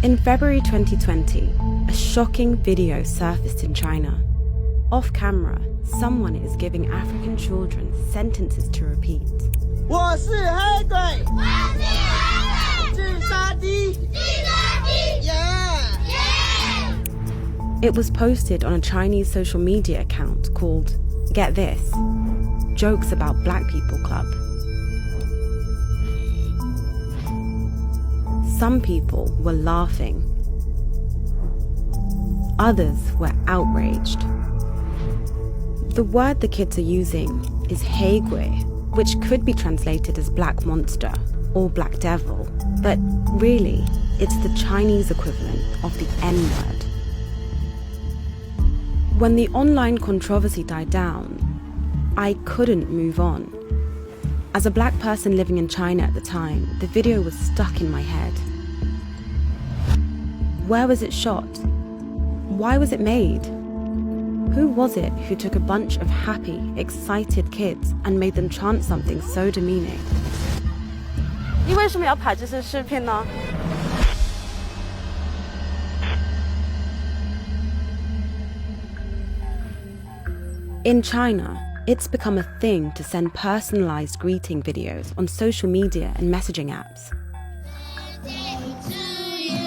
In February 2020, a shocking video surfaced in China. Off camera, someone is giving African children sentences to repeat. 我是黑鬼，我是黑鬼，自杀鸡，自杀鸡， yeah. It was posted on a Chinese social media account called, get this, Jokes About Black People Club. Some people were laughing. Others were outraged. The word the kids are using is heigui, which could be translated as black monster or black devil, but really, it's the Chinese equivalent of the N-word. When the online controversy died down, I couldn't move on. As a black person living in China at the time, the video was stuck in my head. Where was it shot? Why was it made? Who was it who took a bunch of happy, excited kids and made them chant something so demeaning? 你为什么要拍这些视频呢? In China, it's become a thing to send personalized greeting videos on social media and messaging apps.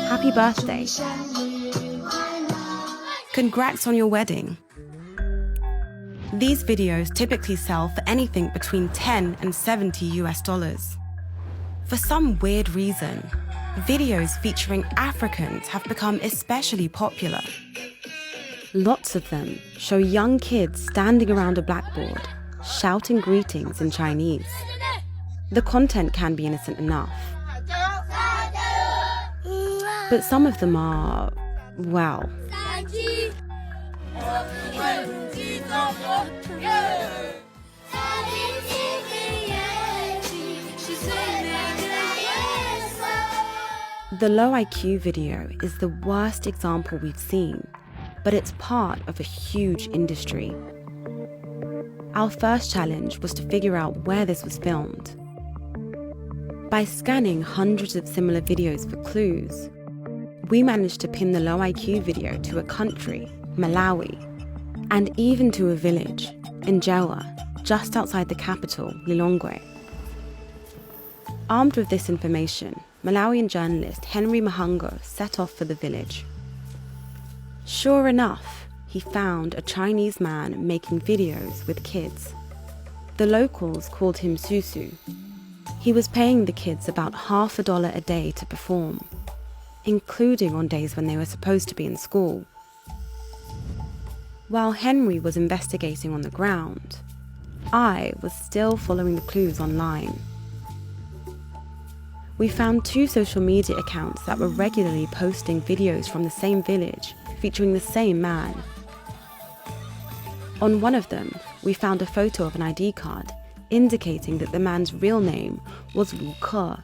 Happy birthday. Congrats on your wedding. These videos typically sell for anything between $10 and $70. For some weird reason, videos featuring Africans have become especially popular. Lots of them show young kids standing around a blackboard, shouting greetings in Chinese. The content can be innocent enough. But some of them are, well... The low IQ video is the worst example we've seen, but it's part of a huge industry. Our first challenge was to figure out where this was filmed. By scanning hundreds of similar videos for clues, we managed to pin the low IQ video to a country, Malawi, and even to a village, Njewa, just outside the capital, Lilongwe. Armed with this information, Malawian journalist Henry Mahango set off for the village. Sure enough, he found a Chinese man making videos with kids. The locals called him Susu. He was paying the kids about $50 a day to perform, including on days when they were supposed to be in school. While Henry was investigating on the ground, I was still following the clues online. We found 2 social media accounts that were regularly posting videos from the same village featuring the same man. On one of them, we found a photo of an ID card indicating that the man's real name was Lu Ke.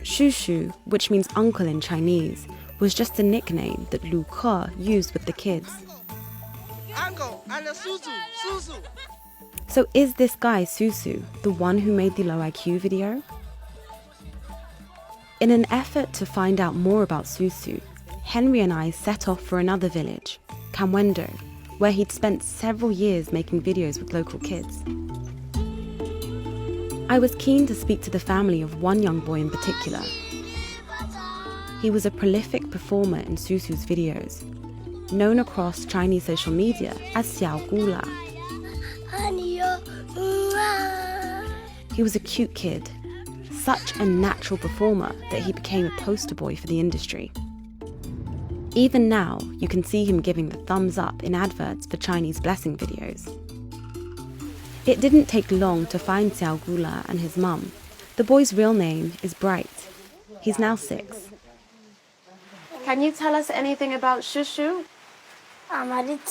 Shushu, which means uncle in Chinese, was just a nickname that Lu Ke used with the kids. Uncle and Susu. So is this guy Susu the one who made the low IQ video? In an effort to find out more about Susu, Henry and I set off for another village, Kamwendo, where he'd spent several years making videos with local kids. I was keen to speak to the family of one young boy in particular. He was a prolific performer in Susu's videos, known across Chinese social media as Xiao Gula. He was a cute kid, such a natural performer that he became a poster boy for the industry. Even now, you can see him giving the thumbs up in adverts for Chinese blessing videos. It didn't take long to find Xiao Gula and his mum. The boy's real name is Bright. He's now 6. Can you tell us anything about Shushu? I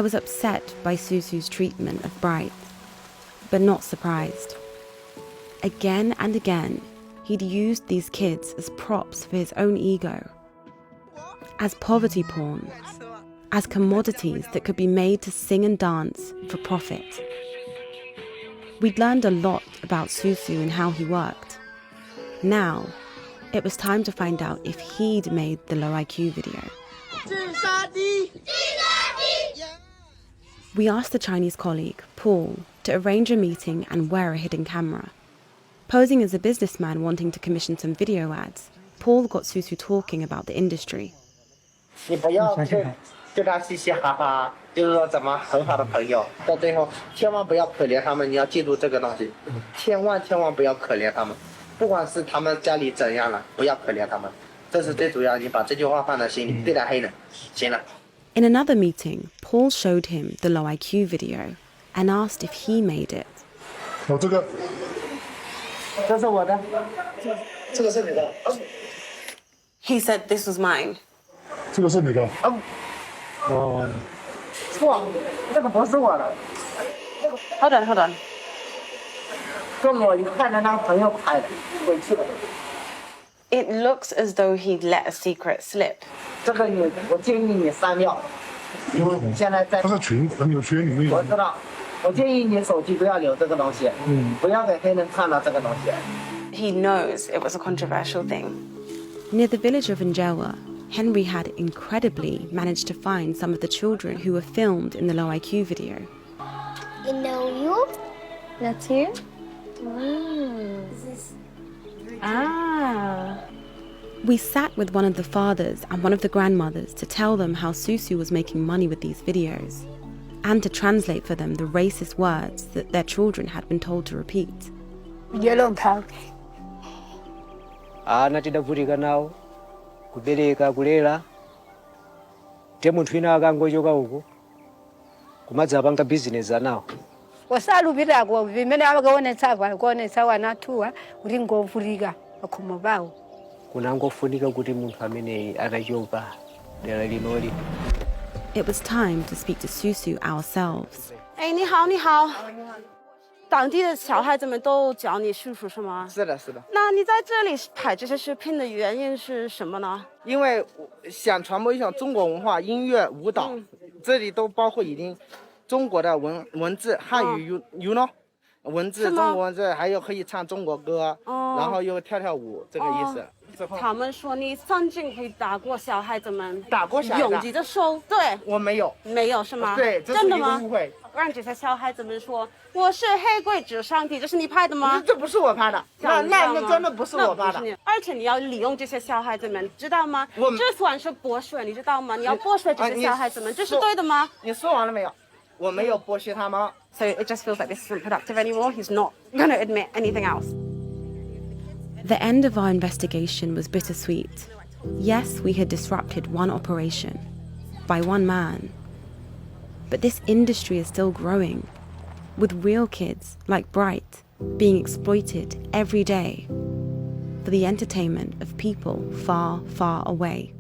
was upset by Susu's treatment of Bright, but not surprised. Again and again, he'd used these kids as props for his own ego, as poverty porn, as commodities that could be made to sing and dance for profit. We'd learned a lot about Susu and how he worked. Now, it was time to find out if he'd made the low IQ video. We asked the Chinese colleague, Paul, to arrange a meeting and wear a hidden camera. Posing as a businessman wanting to commission some video ads, Paul got Susu talking about the industry. 你不要对他嘻嘻哈哈，就是说怎么很好的朋友，到最后千万不要可怜他们，你要记住这个东西，千万不要可怜他们，不管是他们家里怎样了，不要可怜他们，这是最主要，你把这句话放在心里，对待黑人，行了。In another meeting, Paul showed him the low IQ video and asked if he made it. 我这个，这是我的，这个是你的。He said this was mine. 这个是你的。哦，错，这个不是我的。Hold on. 跟我一块的那个朋友拍的，回去了。It looks as though he'd let a secret slip. 这个我建议你删掉，因为你现在在。他在群里面。我知道，我建议你手机不要留这个东西，不要给黑人看到这个东西。He knows it was a controversial thing. Near the village of Njela, Henry had incredibly managed to find some of the children who were filmed in the low IQ video. You know you? That's you? We sat with one of the fathers and one of the grandmothers to tell them how Susu was making money with these videos, and to translate for them the racist words that their children had been told to repeat. Yellow cow. Natidavurika nawo kubereka kulera te munthu wina akangochoka uku kumadzapanga bizinesi anawo wasalupirako vimene avakuonetsa wanathuwa kuti ngovulika makhomo pawo kunangofunika kuti munthu ameneyi atachoka dera linoli. It was time to speak to Susu ourselves. 哎，你好，你好。当地的小孩子们都叫你叔叔是吗？是的，是的。那你在这里拍这些视频的原因是什么呢？因为想传播一种中国文化、音乐、舞蹈，这里都包括已经中国的文字、汉语，you know， 文字中国文字，还有可以唱中国歌，然后又跳舞，这个意思。他们说你曾经会打过小孩子们，打过小孩子，用你的手，对，我没有，没有是吗？对，这是一个误会。让这些小孩子们说我是黑鬼智商帝，这是你拍的吗？这不是我拍的，那真的不是我拍的。而且你要利用这些小孩子们，知道吗？这算是剥削，你知道吗？你要剥削这些小孩子们，这是对的吗？你说完了没有？我没有剥削他们。So it just feels like this isn't productive anymore. He's not going to admit anything else. The end of our investigation was bittersweet. Yes, we had disrupted one operation by one man. But this industry is still growing, with real kids like Bright being exploited every day for the entertainment of people far, far away.